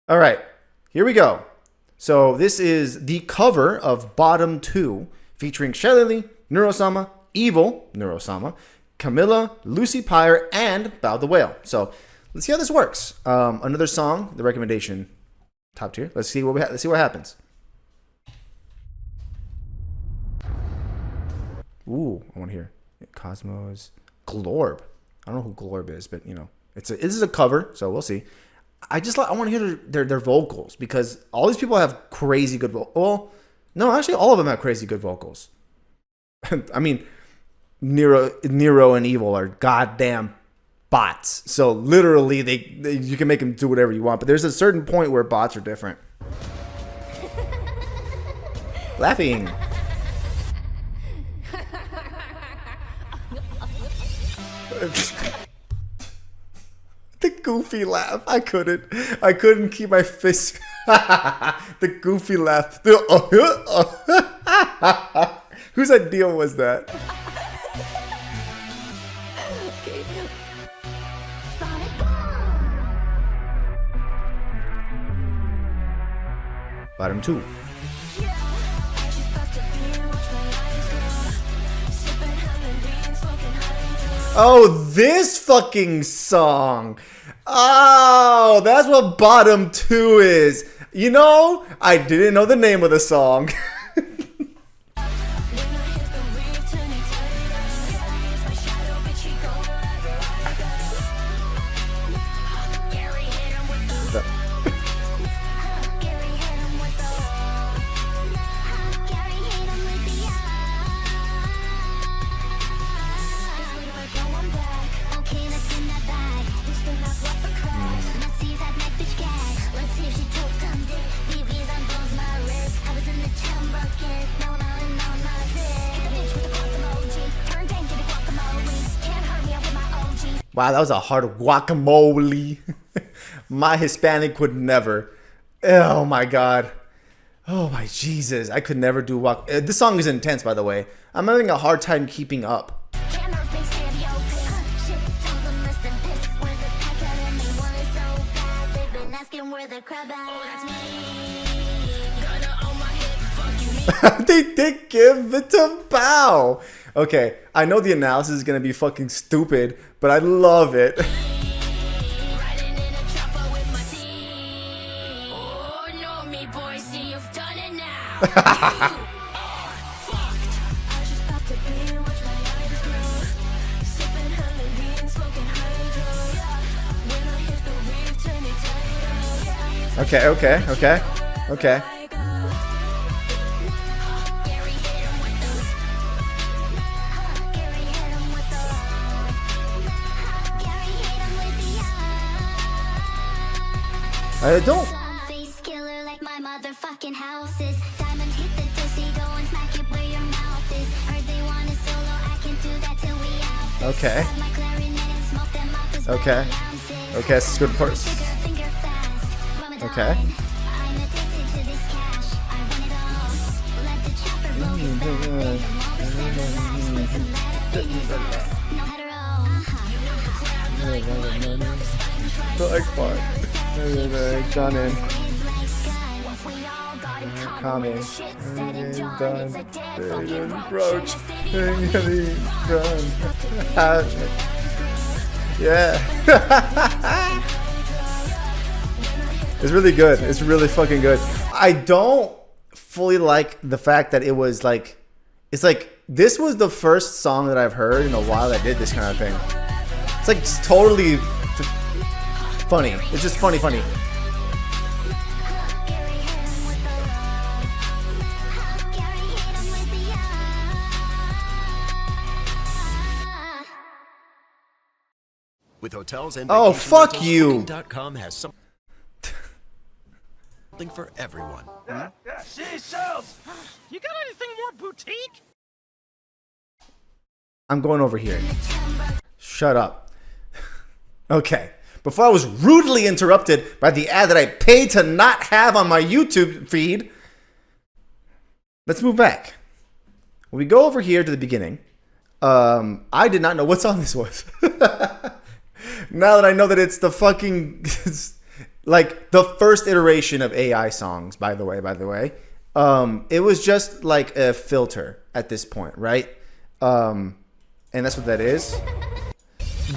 All right, here we go. So this is the cover of Bottom 2 featuring Shelly, Neurosama, Evil, Neurosama, Camilla, Lucy Pyre, and Bow the Whale. So let's see how this works. Another song, the recommendation, top tier. Let's see let's see what happens. Ooh, I want to hear Cosmos Glorb. I don't know who Glorb is, but you know, this is a cover, so we'll see. I want to hear their vocals because all these people have crazy good vocals. Well, no, actually, all of them have crazy good vocals. I mean, Nero and Evil are goddamn bots. So literally, you can make them do whatever you want. But there's a certain point where bots are different. Laughing. The goofy laugh. I couldn't keep my fist. The goofy laugh. Whose idea was that? Bottom 2. Oh, this fucking song. Oh, that's what Bottom 2 is. You know, I didn't know the name of the song. Wow, that was a hard guacamole. My Hispanic would never. Oh my God. Oh my Jesus. I could never do this song is intense, by the way. I'm having a hard time keeping up. They give it to Bow. Okay, I know the analysis is gonna be fucking stupid, but I love it. Okay. I don't. Okay. Okay, this is good part. Okay. John in. Kami. Roach. Yeah. It's really good. It's really fucking good. I don't fully like the fact that it was like, it's like, this was the first song that I've heard in a while that did this kind of thing. It's like it's totally funny. It's just funny. With hotels and oh, fuck you. Booking.com has something for everyone. Yeah. She sells. You got anything more boutique? I'm going over here. Shut up. Okay. Before I was rudely interrupted by the ad that I paid to not have on my YouTube feed, let's move back. When we go over here to the beginning, I did not know what song this was. Now that I know that it's the fucking... like the first iteration of AI songs, by the way, it was just like a filter at this point, right? And that's what that is.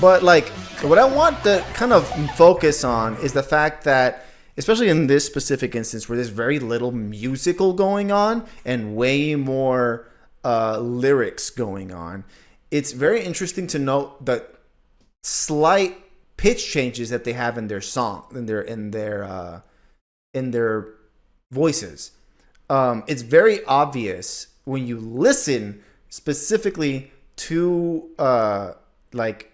But like, what I want to kind of focus on is the fact that, especially in this specific instance where there's very little musical going on and way more lyrics going on, it's very interesting to note the slight pitch changes that they have in their song, in their voices. It's very obvious when you listen specifically to like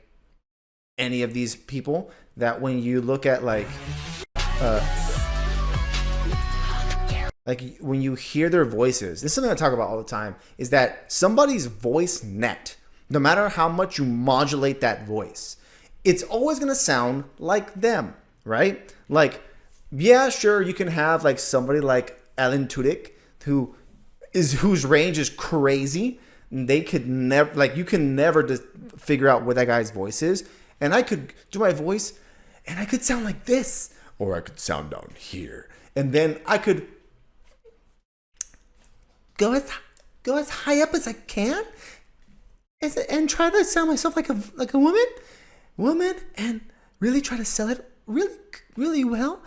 any of these people, that when you look at like when you hear their voices, this is something I talk about all the time, is that somebody's voice net, no matter how much you modulate that voice, it's always going to sound like them, right? Like, yeah, sure, you can have like somebody like Alan Tudyk whose range is crazy. They could never, like, you can never just figure out what that guy's voice is. And I could do my voice and I could sound like this, or I could sound down here. And then I could go as high up as I can and try to sound myself like a woman, and really try to sell it really, really well.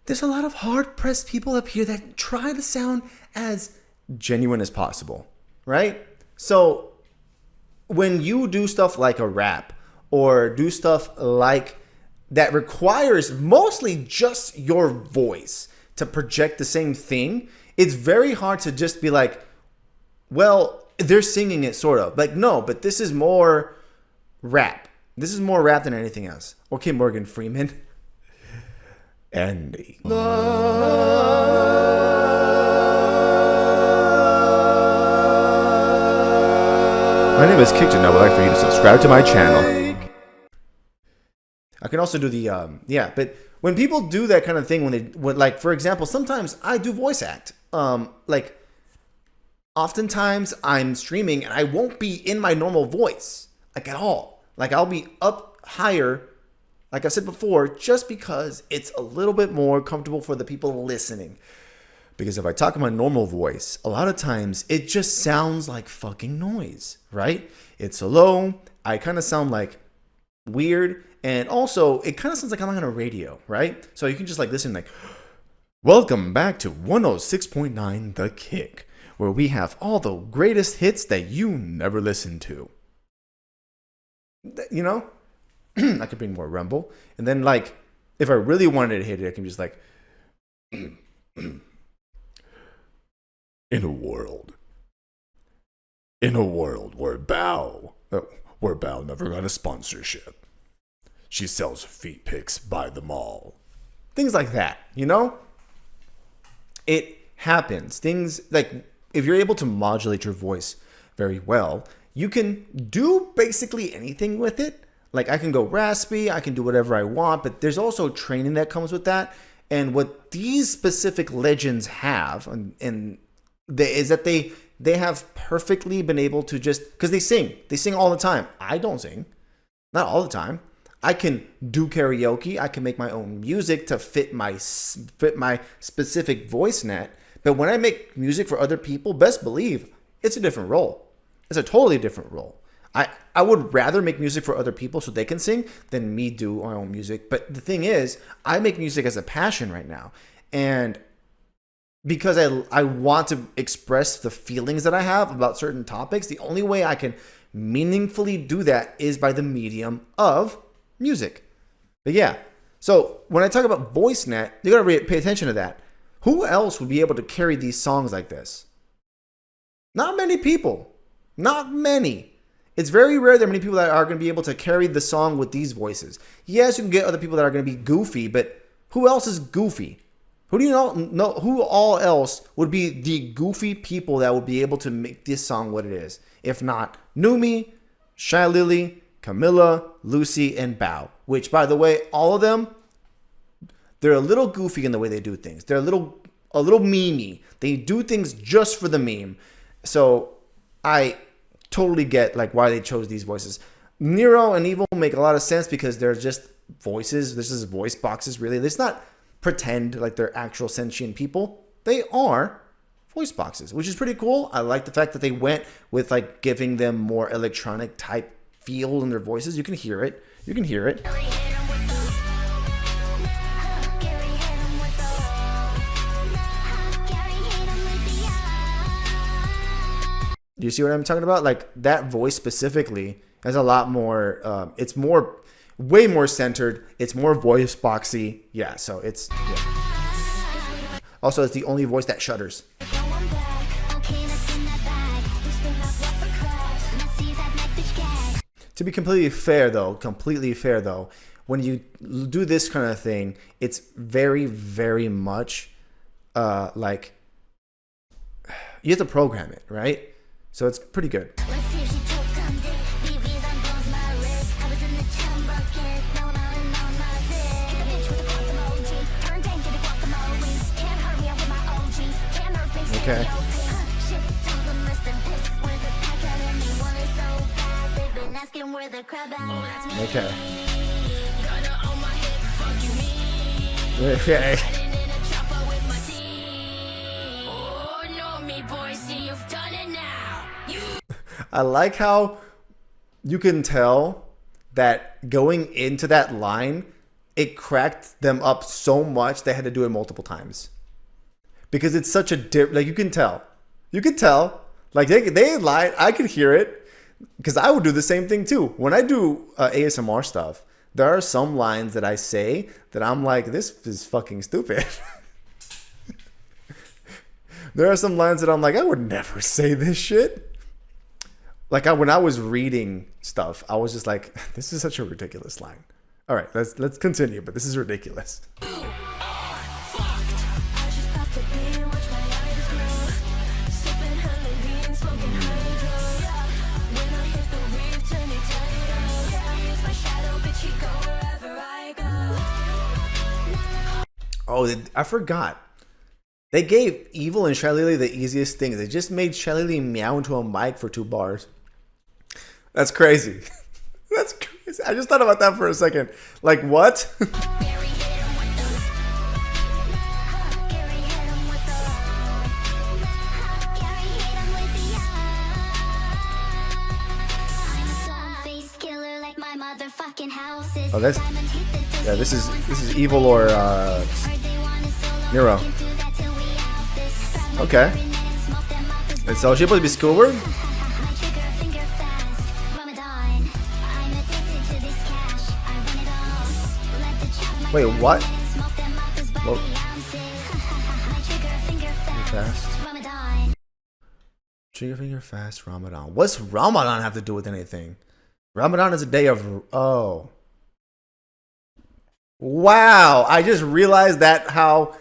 There's a lot of hard-pressed people up here that try to sound as genuine as possible, right? So when you do stuff like a rap or do stuff like that requires mostly just your voice to project the same thing, it's very hard to just be like, well, they're singing it sort of. Like, no, but this is more rap. This is more rap than anything else. Okay, Morgan Freeman. Andy. My name is KICdude, and I would like for you to subscribe to my channel. I can also do the, but when people do that kind of thing, when like, for example, sometimes I do voice act. Like, oftentimes I'm streaming and I won't be in my normal voice, like at all. Like, I'll be up higher, like I said before, just because it's a little bit more comfortable for the people listening. Because if I talk in my normal voice, a lot of times it just sounds like fucking noise, right? It's low. I kind of sound like weird. And also, it kind of sounds like I'm on a radio, right? So you can just like listen like, welcome back to 106.9 The Kick, where we have all the greatest hits that you never listened to. You know? I could bring more rumble. And then like, if I really wanted to hit it, I can just like, in a world where Bao never got a sponsorship. She sells feet pics by the mall. Things like that, you know? It happens. Things like, if you're able to modulate your voice very well, you can do basically anything with it. Like, I can go raspy, I can do whatever I want, but there's also training that comes with that. And what these specific legends have is that they have perfectly been able to just, because they sing all the time. I don't sing, not all the time. I can do karaoke. I can make my own music to fit my specific voice net. But when I make music for other people, best believe it's a different role. It's a totally different role. I would rather make music for other people so they can sing than me do my own music. But the thing is, I make music as a passion right now. And because I want to express the feelings that I have about certain topics, the only way I can meaningfully do that is by the medium of music. But yeah, so when I talk about voice net, you gotta pay attention to that. Who else would be able to carry these songs like this? Not many people. Not many. It's very rare that many people that are going to be able to carry the song with these voices. Yes, you can get other people that are going to be goofy, but who else is goofy? Who do you know who all else would be the goofy people that would be able to make this song what it is? If not Numi, Shy Lily, Camilla, Lucy, and Bao. Which, by the way, all of them, they're a little goofy in the way they do things. They're a little memey. They do things just for the meme. So I totally get like why they chose these voices. Nero and Evil make a lot of sense because they're just voices. This is voice boxes, really. It's not pretend like they're actual sentient people. They are voice boxes, which is pretty cool. I like the fact that they went with like giving them more electronic type feel in their voices. You can hear it. You can hear it. Do you see what I'm talking about? Like that voice specifically has a lot more. It's way more centered. It's more voice boxy. Yeah. So it's. Yeah. Also, it's the only voice that shudders. To be completely fair, though, when you do this kind of thing, it's very, very much like you have to program it, right? So it's pretty good. Okay. Okay. Okay. I like how you can tell that going into that line, it cracked them up so much they had to do it multiple times. Because it's such a like you can tell. Like they lied. I could hear it because I would do the same thing too. When I do ASMR stuff, there are some lines that I say that I'm like, this is fucking stupid. There are some lines that I'm like, I would never say this shit. Like when I was reading stuff, I was just like, this is such a ridiculous line. All right, let's continue, but this is ridiculous. Oh, I forgot. They gave Evil and Shillelagh the easiest things. They just made Shillelagh meow into a mic for 2 bars. That's crazy. That's crazy. I just thought about that for a second. Like, what? Oh, this is Evil or Nero. Okay. And so she's supposed to be Schoolward? Wait, what? Whoa. Fast. Trigger finger fast Ramadan. What's Ramadan have to do with anything? Ramadan is a day of... Oh. Wow. I just realized that how...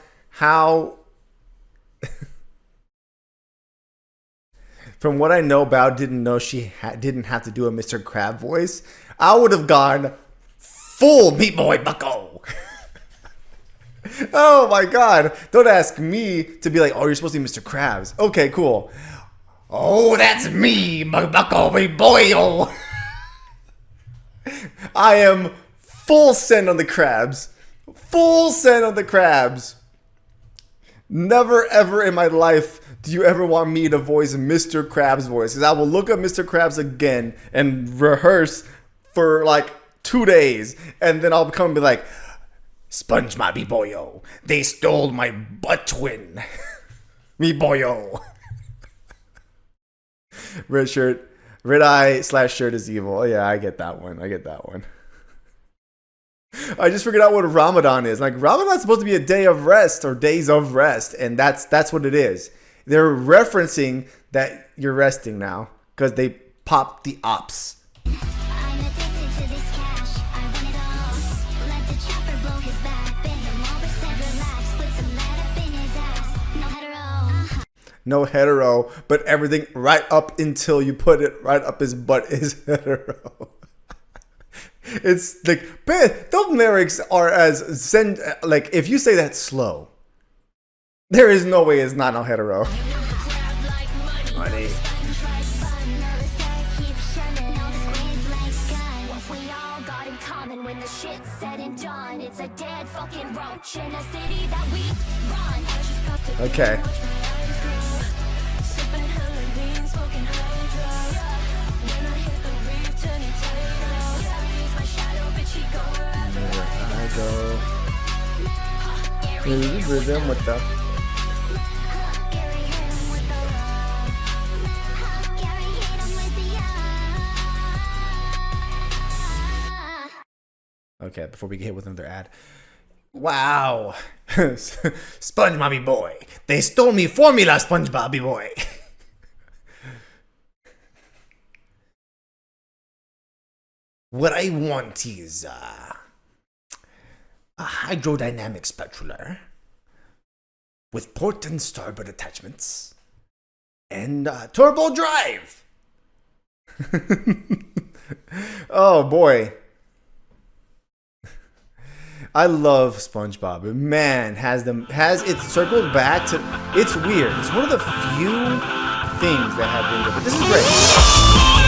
From what I know, Bao didn't know she didn't have to do a Mr. Crab voice. I would have gone full Meat Boy Bucko. Oh my God. Don't ask me to be like, oh, you're supposed to be Mr. Krabs. Okay, cool. Oh, that's me, Bucko, my boy. Oh. I am full send on the crabs. Full send on the crabs. Never ever in my life do you ever want me to voice Mr. Krabs' voice. Because I will look up Mr. Krabs again and rehearse for like 2 days. And then I'll come and be like, Sponge my me boyo. They stole my butt twin. Me boyo. Red shirt. Red eye / shirt is evil. Oh, yeah, I get that one. I just figured out what Ramadan is. Like, Ramadan's supposed to be a day of rest or days of rest. And that's what it is. They're referencing that you're resting now because they popped the ops. No hetero, but everything right up until you put it right up his butt is hetero. It's like, those lyrics are as like, if you say that slow, there is no way it's not no hetero. Money. the shit's said and done, it's a dead fucking roach in a city that we run. I just popped a Okay. watch my eyes grow. Sipping hella lean, smoking hydro. When I hit the reef, turning tail. Carries my shadow, bitch, he go wherever I go. Carry him Rhythm with the. Carry him with the Carry him with the Okay, before we get hit with another ad. Wow. SpongeBobby boy. They stole me formula, SpongeBobby boy. What I want is a hydrodynamic spatula with port and starboard attachments and turbo drive. Oh boy. I love SpongeBob. Man, has it circled back to. It's weird. It's one of the few things that have been good, but this is great.